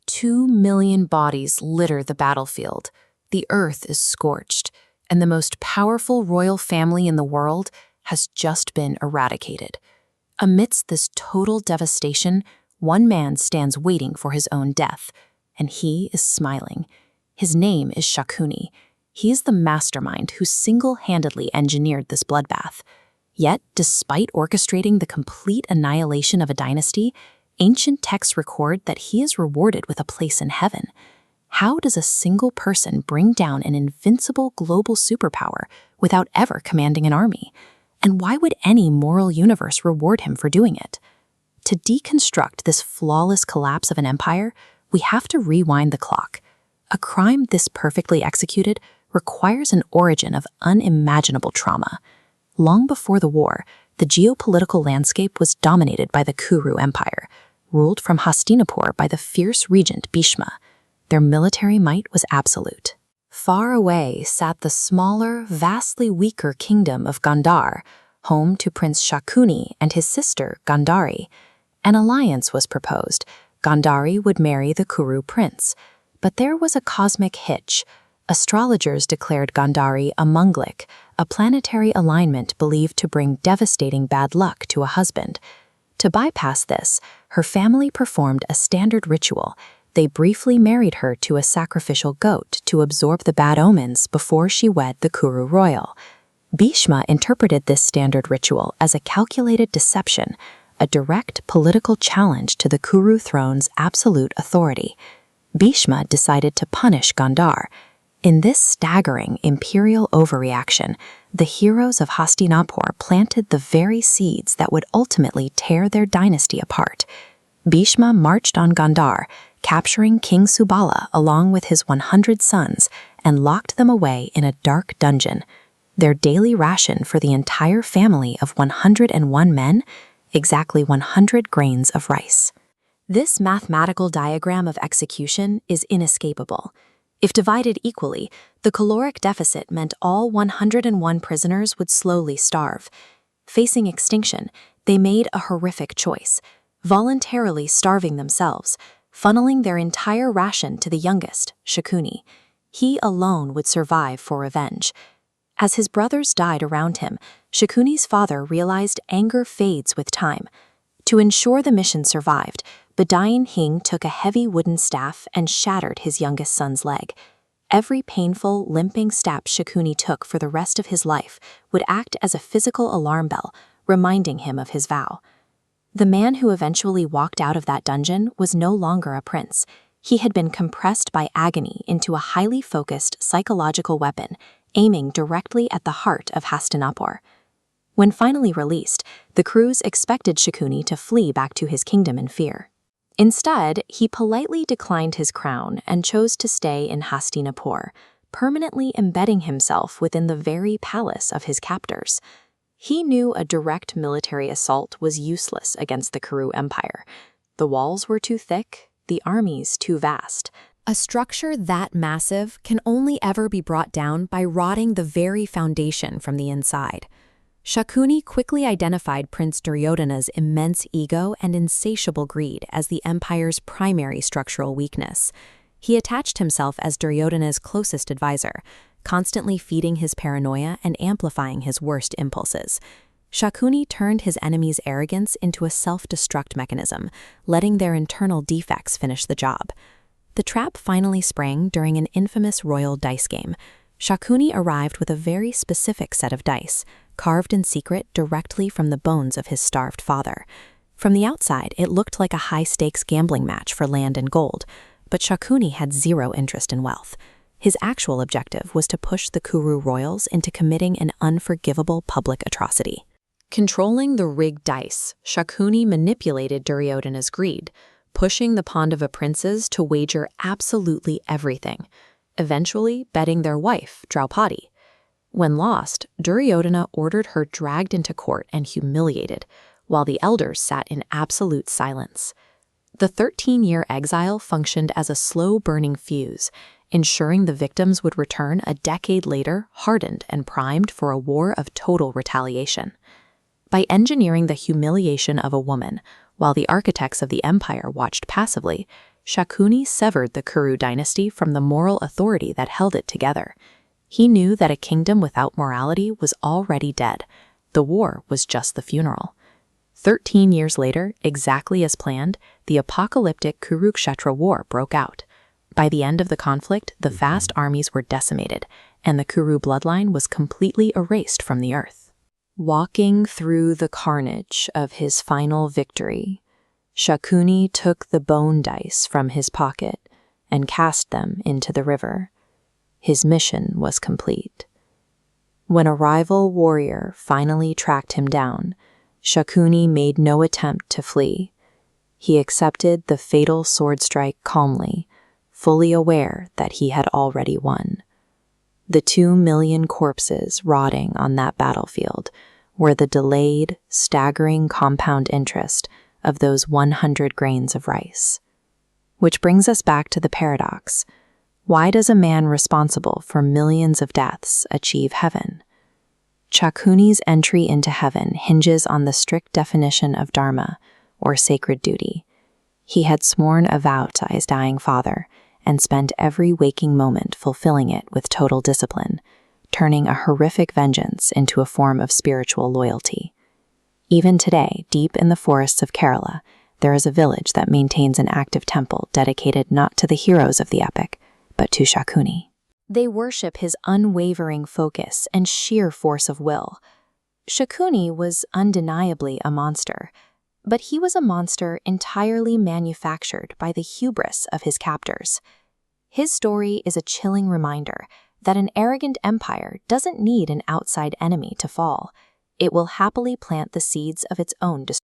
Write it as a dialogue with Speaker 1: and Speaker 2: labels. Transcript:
Speaker 1: 2 million bodies litter the battlefield. The earth is scorched, and the most powerful royal family in the world has just been eradicated. Amidst this total devastation, one man stands waiting for his own death, and he is smiling. His name is Shakuni. He is the mastermind who single-handedly engineered this bloodbath. Yet, despite orchestrating the complete annihilation of a dynasty, ancient texts record that he is rewarded with a place in heaven. How does a single person bring down an invincible global superpower without ever commanding an army? And why would any moral universe reward him for doing it? To deconstruct this flawless collapse of an empire, we have to rewind the clock. A crime this perfectly executed requires an origin of unimaginable trauma. Long before the war, the geopolitical landscape was dominated by the Kuru Empire, ruled from Hastinapur by the fierce regent Bhishma. Their military might was absolute. Far away sat the smaller, vastly weaker kingdom of Gandhara, home to Prince Shakuni and his sister Gandhari. An alliance was proposed. Gandhari would marry the Kuru prince. But there was a cosmic hitch. Astrologers declared Gandhari a Manglik, a planetary alignment believed to bring devastating bad luck to a husband. To bypass this, her family performed a standard ritual. They briefly married her to a sacrificial goat to absorb the bad omens before she wed the Kuru royal. Bhishma interpreted this standard ritual as a calculated deception, a direct political challenge to the Kuru throne's absolute authority. Bhishma decided to punish Gandhara. In this staggering imperial overreaction, the heroes of Hastinapur planted the very seeds that would ultimately tear their dynasty apart. Bhishma marched on Gandhara, capturing King Subala along with his 100 sons, and locked them away in a dark dungeon. Their daily ration for the entire family of 101 men, exactly 100 grains of rice. This mathematical diagram of execution is inescapable. If divided equally, the caloric deficit meant all 101 prisoners would slowly starve. Facing extinction, they made a horrific choice, voluntarily starving themselves, funneling their entire ration to the youngest, Shakuni. He alone would survive for revenge. As his brothers died around him, Shakuni's father realized anger fades with time. To ensure the mission survived, Badayin Hing took a heavy wooden staff and shattered his youngest son's leg. Every painful, limping step Shakuni took for the rest of his life would act as a physical alarm bell, reminding him of his vow. The man who eventually walked out of that dungeon was no longer a prince. He had been compressed by agony into a highly focused psychological weapon, aiming directly at the heart of Hastinapur. When finally released, the Kurus expected Shakuni to flee back to his kingdom in fear. Instead, he politely declined his crown and chose to stay in Hastinapur, permanently embedding himself within the very palace of his captors. He knew a direct military assault was useless against the Kuru Empire. The walls were too thick, the armies too vast. A structure that massive can only ever be brought down by rotting the very foundation from the inside. Shakuni quickly identified Prince Duryodhana's immense ego and insatiable greed as the empire's primary structural weakness. He attached himself as Duryodhana's closest advisor, constantly feeding his paranoia and amplifying his worst impulses. Shakuni turned his enemy's arrogance into a self-destruct mechanism, letting their internal defects finish the job. The trap finally sprang during an infamous royal dice game. Shakuni arrived with a very specific set of dice, carved in secret directly from the bones of his starved father. From the outside, it looked like a high-stakes gambling match for land and gold, but Shakuni had zero interest in wealth. His actual objective was to push the Kuru royals into committing an unforgivable public atrocity. Controlling the rigged dice, Shakuni manipulated Duryodhana's greed, pushing the Pandava princes to wager absolutely everything, eventually betting their wife, Draupadi. When lost, Duryodhana ordered her dragged into court and humiliated, while the elders sat in absolute silence. The 13-year exile functioned as a slow-burning fuse, ensuring the victims would return a decade later hardened and primed for a war of total retaliation. By engineering the humiliation of a woman, while the architects of the empire watched passively, Shakuni severed the Kuru dynasty from the moral authority that held it together. He knew that a kingdom without morality was already dead. The war was just the funeral. 13 years later, exactly as planned, the apocalyptic Kurukshetra war broke out. By the end of the conflict, the vast armies were decimated, and the Kuru bloodline was completely erased from the earth. Walking through the carnage of his final victory, Shakuni took the bone dice from his pocket and cast them into the river. His mission was complete. When a rival warrior finally tracked him down, Shakuni made no attempt to flee. He accepted the fatal sword strike calmly, fully aware that he had already won. The 2 million corpses rotting on that battlefield were the delayed, staggering compound interest of those 100 grains of rice. Which brings us back to the paradox. Why does a man responsible for millions of deaths achieve heaven? Shakuni's entry into heaven hinges on the strict definition of dharma, or sacred duty. He had sworn a vow to his dying father and spent every waking moment fulfilling it with total discipline, turning a horrific vengeance into a form of spiritual loyalty. Even today, deep in the forests of Kerala, there is a village that maintains an active temple dedicated not to the heroes of the epic, but to Shakuni. They worship his unwavering focus and sheer force of will. Shakuni was undeniably a monster, but he was a monster entirely manufactured by the hubris of his captors. His story is a chilling reminder that an arrogant empire doesn't need an outside enemy to fall. It will happily plant the seeds of its own destruction.